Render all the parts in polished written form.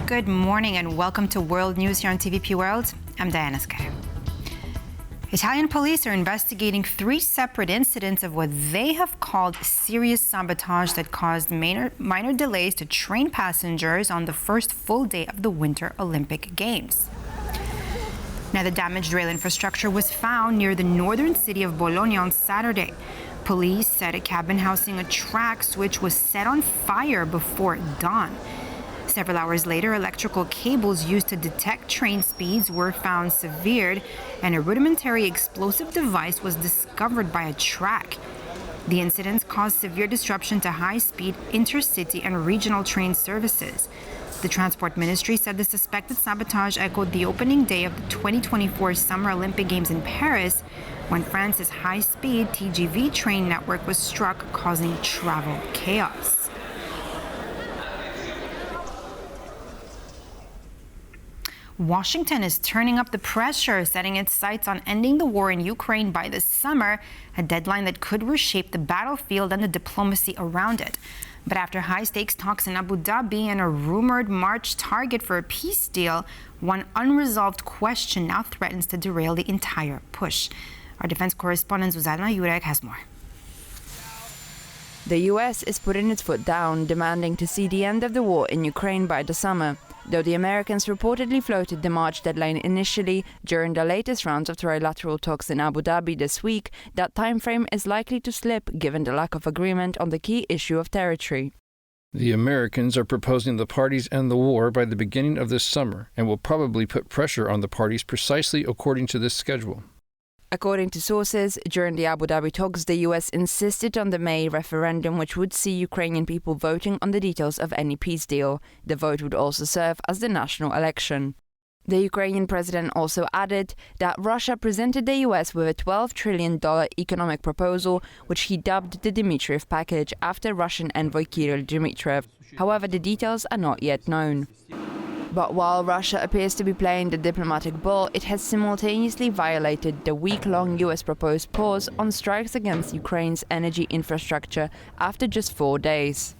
Good morning and welcome to World News here on TVP World. I'm Diana Sky. Italian police are investigating 3 separate incidents of what they have called serious sabotage that caused minor delays to train passengers on the first full day of the Winter Olympic Games. Now, the damaged rail infrastructure was found near the northern city of Bologna on Saturday. Police said a cabin housing a track switch was set on fire before dawn. Several hours later, electrical cables used to detect train speeds were found severed, and a rudimentary explosive device was discovered by a track. The incidents caused severe disruption to high-speed intercity and regional train services. The Transport Ministry said the suspected sabotage echoed the opening day of the 2024 Summer Olympic Games in Paris, when France's high-speed TGV train network was struck, causing travel chaos. Washington is turning up the pressure, setting its sights on ending the war in Ukraine by this summer, a deadline that could reshape the battlefield and the diplomacy around it. But after high-stakes talks in Abu Dhabi and a rumored March target for a peace deal, one unresolved question now threatens to derail the entire push. Our defense correspondent Zuzana Jurek has more. The U.S. is putting its foot down, demanding to see the end of the war in Ukraine by the summer. Though the Americans reportedly floated the March deadline initially during the latest rounds of trilateral talks in Abu Dhabi this week, that timeframe is likely to slip given the lack of agreement on the key issue of territory. The Americans are proposing the parties end the war by the beginning of this summer and will probably put pressure on the parties precisely according to this schedule. According to sources, during the Abu Dhabi talks, the U.S. insisted on the May referendum, which would see Ukrainian people voting on the details of any peace deal. The vote would also serve as the national election. The Ukrainian president also added that Russia presented the U.S. with a $12 trillion economic proposal, which he dubbed the Dmitriev package after Russian envoy Kirill Dmitriev. However, the details are not yet known. But while Russia appears to be playing the diplomatic ball, it has simultaneously violated the week-long U.S. proposed pause on strikes against Ukraine's energy infrastructure after just 4 days.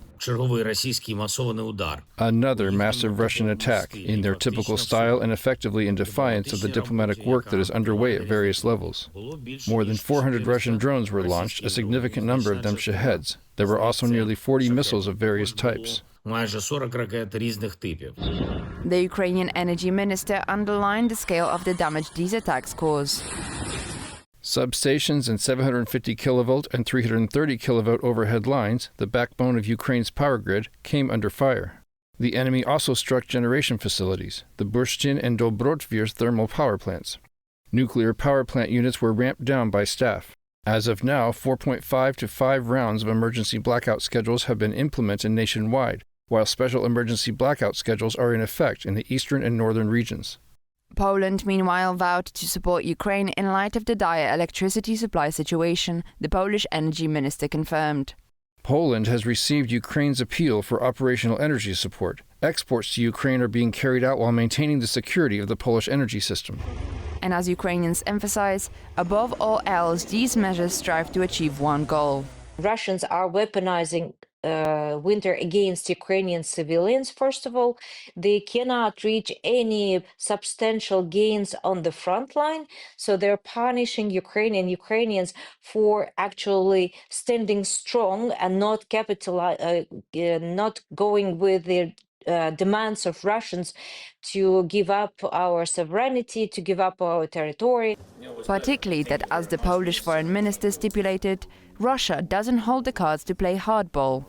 Another massive Russian attack, in their typical style and effectively in defiance of the diplomatic work that is underway at various levels. More than 400 Russian drones were launched, a significant number of them Shaheds. There were also nearly 40 missiles of various types. The Ukrainian energy minister underlined the scale of the damage these attacks cause. Substations and 750 kilovolt and 330 kilovolt overhead lines, the backbone of Ukraine's power grid, came under fire. The enemy also struck generation facilities, the Burstin and Dobrotvir thermal power plants. Nuclear power plant units were ramped down by staff. As of now, 4.5 to 5 rounds of emergency blackout schedules have been implemented nationwide, while special emergency blackout schedules are in effect in the eastern and northern regions. Poland, meanwhile, vowed to support Ukraine in light of the dire electricity supply situation, the Polish energy minister confirmed. Poland has received Ukraine's appeal for operational energy support. Exports to Ukraine are being carried out while maintaining the security of the Polish energy system. And as Ukrainians emphasize, above all else, these measures strive to achieve one goal. Russians are weaponizing winter against Ukrainian civilians. First of all, they cannot reach any substantial gains on the front line, so they're punishing Ukrainians for actually standing strong and not not going with the demands of Russians to give up our sovereignty, to give up our territory. Particularly that, as the Polish foreign minister stipulated, Russia doesn't hold the cards to play hardball.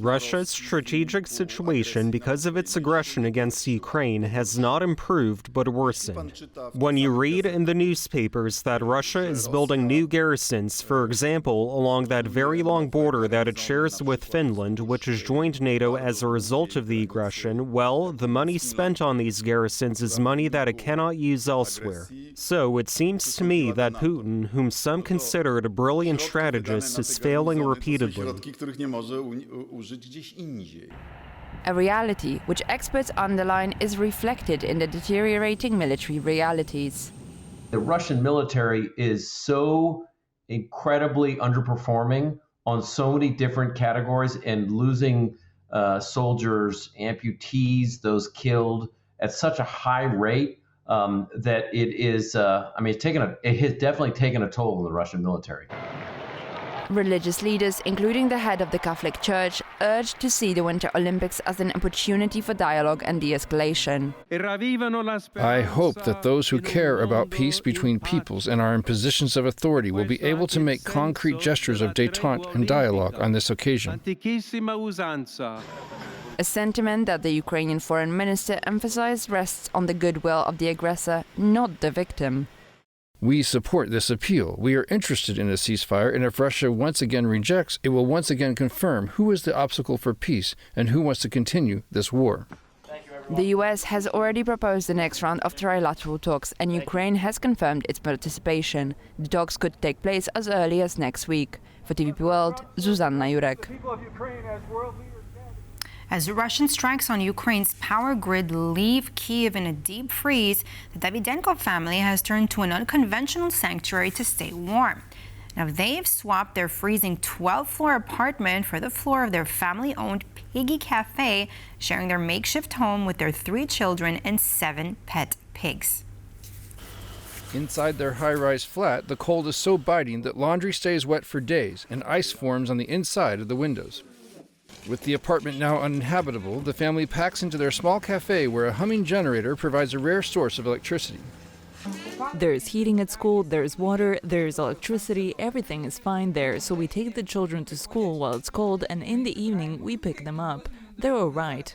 Russia's strategic situation because of its aggression against Ukraine has not improved but worsened. When you read in the newspapers that Russia is building new garrisons, for example, along that very long border that it shares with Finland, which has joined NATO as a result of the aggression, well, the money spent on these garrisons is money that it cannot use elsewhere. So it seems to me that Putin, whom some considered a brilliant strategist, is failing repeatedly. A reality which experts underline is reflected in the deteriorating military realities. The Russian military is so incredibly underperforming on so many different categories and losing soldiers, amputees, those killed at such a high rate that it is, it has definitely taken a toll on the Russian military. Religious leaders, including the head of the Catholic Church, urged to see the Winter Olympics as an opportunity for dialogue and de-escalation. I hope that those who care about peace between peoples and are in positions of authority will be able to make concrete gestures of détente and dialogue on this occasion. A sentiment that the Ukrainian foreign minister emphasized rests on the goodwill of the aggressor, not the victim. We support this appeal. We are interested in a ceasefire, and if Russia once again rejects, it will once again confirm who is the obstacle for peace and who wants to continue this war. The US has already proposed the next round of trilateral talks, and Ukraine has confirmed its participation. The talks could take place as early as next week. For TVP World, Zuzanna Jurek. As Russian strikes on Ukraine's power grid leave Kyiv in a deep freeze, the Davydenko family has turned to an unconventional sanctuary to stay warm. Now, they've swapped their freezing 12-floor apartment for the floor of their family-owned Piggy Cafe, sharing their makeshift home with their 3 children and 7 pet pigs. Inside their high-rise flat, the cold is so biting that laundry stays wet for days and ice forms on the inside of the windows. With the apartment now uninhabitable, the family packs into their small cafe where a humming generator provides a rare source of electricity. There's heating at school, there's water, there's electricity, everything is fine there, so we take the children to school while it's cold, and in the evening we pick them up. They're all right.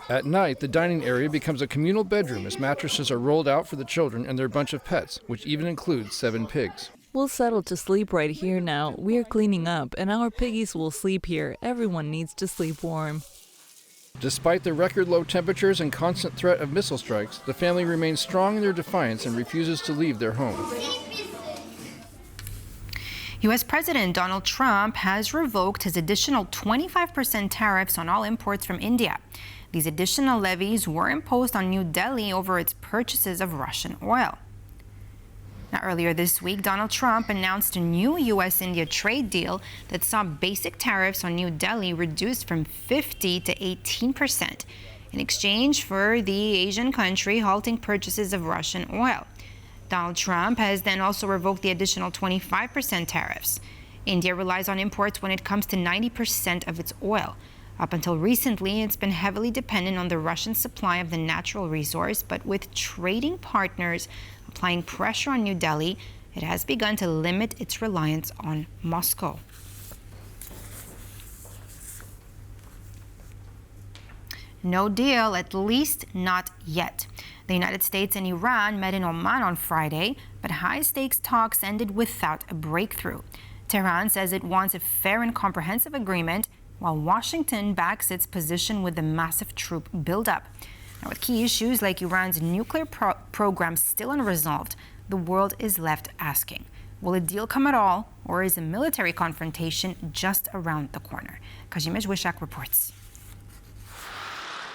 At night, the dining area becomes a communal bedroom as mattresses are rolled out for the children and their bunch of pets, which even includes 7 pigs. We'll settle to sleep right here now. We're cleaning up, and our piggies will sleep here. Everyone needs to sleep warm. Despite the record low temperatures and constant threat of missile strikes, the family remains strong in their defiance and refuses to leave their home. U.S. President Donald Trump has revoked his additional 25% tariffs on all imports from India. These additional levies were imposed on New Delhi over its purchases of Russian oil. Now, earlier this week, Donald Trump announced a new U.S.-India trade deal that saw basic tariffs on New Delhi reduced from 50% to 18% in exchange for the Asian country halting purchases of Russian oil. Donald Trump has then also revoked the additional 25% tariffs. India relies on imports when it comes to 90% of its oil. Up until recently, it's been heavily dependent on the Russian supply of the natural resource, but with trading partners applying pressure on New Delhi, it has begun to limit its reliance on Moscow. No deal, at least not yet. The United States and Iran met in Oman on Friday, but high-stakes talks ended without a breakthrough. Tehran says it wants a fair and comprehensive agreement, while Washington backs its position with the massive troop buildup. Now, with key issues like Iran's nuclear program still unresolved, the world is left asking, will a deal come at all, or is a military confrontation just around the corner? Kazimierz Wyszak reports.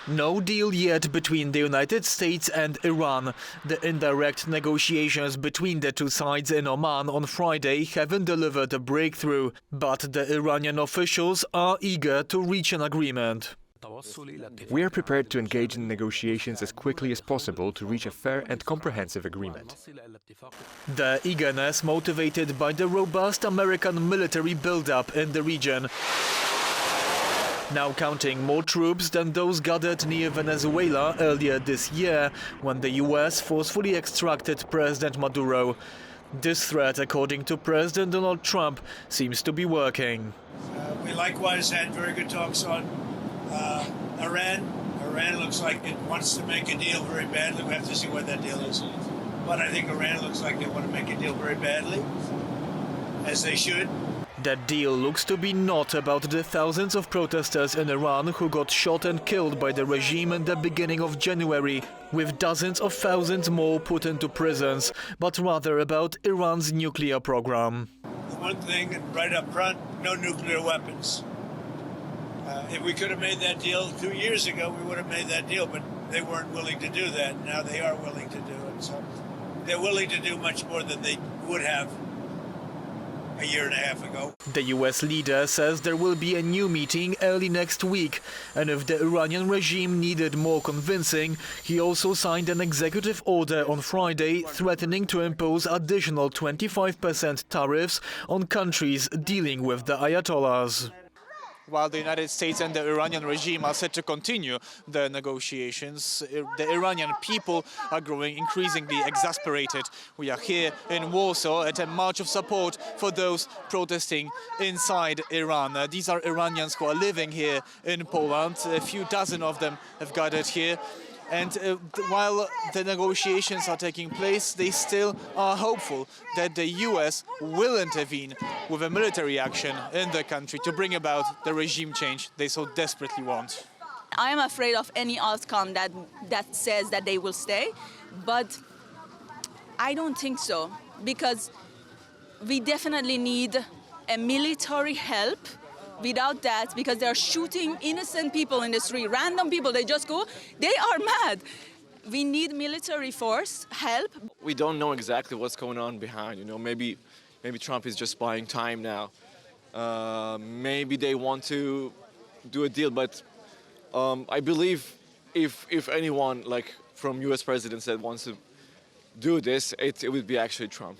No deal yet between the United States and Iran. The indirect negotiations between the two sides in Oman on Friday haven't delivered a breakthrough, but the Iranian officials are eager to reach an agreement. We are prepared to engage in negotiations as quickly as possible to reach a fair and comprehensive agreement. The eagerness motivated by the robust American military buildup in the region, now counting more troops than those gathered near Venezuela earlier this year, when the US forcefully extracted President Maduro. This threat, according to President Donald Trump, seems to be working. We likewise had very good talks on Iran. Iran looks like it wants to make a deal very badly. We have to see what that deal is. But I think Iran looks like they want to make a deal very badly, as they should. That deal looks to be not about the thousands of protesters in Iran who got shot and killed by the regime in the beginning of January, with dozens of thousands more put into prisons, but rather about Iran's nuclear program. One thing, right up front, no nuclear weapons. If we could have made that deal 2 years ago, we would have made that deal, but they weren't willing to do that. Now they are willing to do it. So they're willing to do much more than they would have a year and a half ago. The US leader says there will be a new meeting early next week, and if the Iranian regime needed more convincing, he also signed an executive order on Friday threatening to impose additional 25% tariffs on countries dealing with the Ayatollahs. While the United States and the Iranian regime are set to continue the negotiations, the Iranian people are growing increasingly exasperated. We are here in Warsaw at a march of support for those protesting inside Iran. These are Iranians who are living here in Poland. A few dozen of them have gathered here. And while the negotiations are taking place, they still are hopeful that the US will intervene with a military action in the country to bring about the regime change they so desperately want. I am afraid of any outcome that says that they will stay, but I don't think so, because we definitely need a military help. Without that, because they're shooting innocent people in the street, random people, they just go, they are mad. We need military force, help. We don't know exactly what's going on behind, maybe Trump is just buying time now. Maybe they want to do a deal, but I believe if anyone like from US presidents that wants to do this, it would be actually Trump.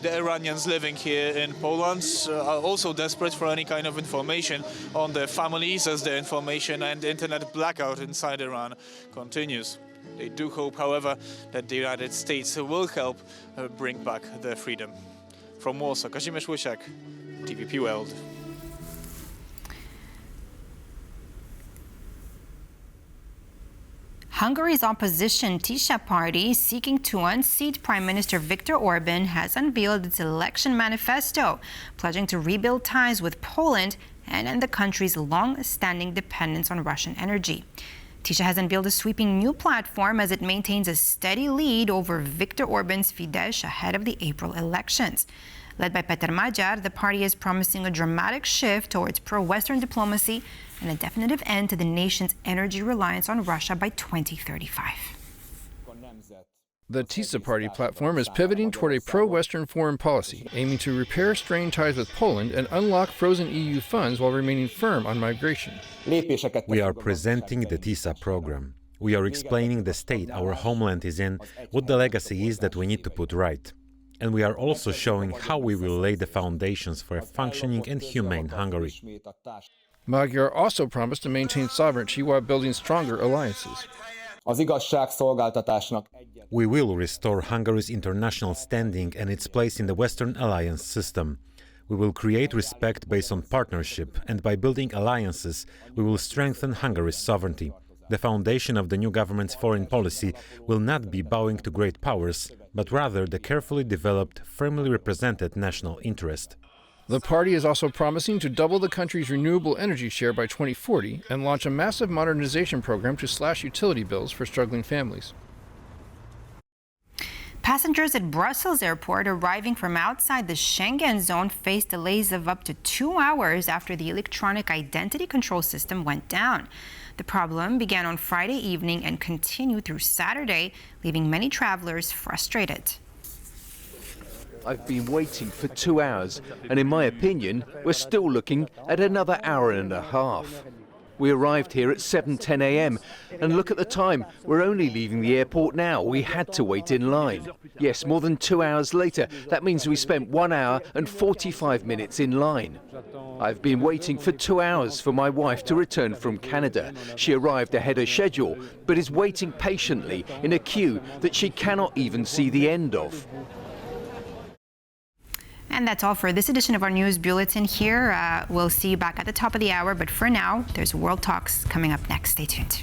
The Iranians living here in Poland are also desperate for any kind of information on their families as the information and internet blackout inside Iran continues. They do hope, however, that the United States will help bring back their freedom. From Warsaw, Kazimierz Łysiak, TVP World. Hungary's opposition Tisza party, seeking to unseat Prime Minister Viktor Orban, has unveiled its election manifesto, pledging to rebuild ties with Poland and end the country's long-standing dependence on Russian energy. Tisza has unveiled a sweeping new platform as it maintains a steady lead over Viktor Orban's Fidesz ahead of the April elections. Led by Peter Magyar, the party is promising a dramatic shift towards pro-Western diplomacy and a definitive end to the nation's energy reliance on Russia by 2035. The Tisza party platform is pivoting toward a pro-Western foreign policy, aiming to repair strained ties with Poland and unlock frozen EU funds while remaining firm on migration. We are presenting the Tisza program. We are explaining the state our homeland is in, what the legacy is that we need to put right. And we are also showing how we will lay the foundations for a functioning and humane Hungary. Magyar also promised to maintain sovereignty while building stronger alliances. We will restore Hungary's international standing and its place in the Western alliance system. We will create respect based on partnership, and by building alliances, we will strengthen Hungary's sovereignty. The foundation of the new government's foreign policy will not be bowing to great powers, but rather the carefully developed, firmly represented national interest. The party is also promising to double the country's renewable energy share by 2040 and launch a massive modernization program to slash utility bills for struggling families. Passengers at Brussels airport arriving from outside the Schengen zone faced delays of up to 2 hours after the electronic identity control system went down. The problem began on Friday evening and continued through Saturday, leaving many travelers frustrated. I've been waiting for 2 hours, and in my opinion, we're still looking at another hour and a half. We arrived here at 7:10 a.m. and look at the time. We're only leaving the airport now. We had to wait in line. Yes, more than 2 hours later. That means we spent 1 hour and 45 minutes in line. I've been waiting for 2 hours for my wife to return from Canada. She arrived ahead of schedule, but is waiting patiently in a queue that she cannot even see the end of. And that's all for this edition of our news bulletin here. We'll see you back at the top of the hour, but for now, there's World Talks coming up next. Stay tuned.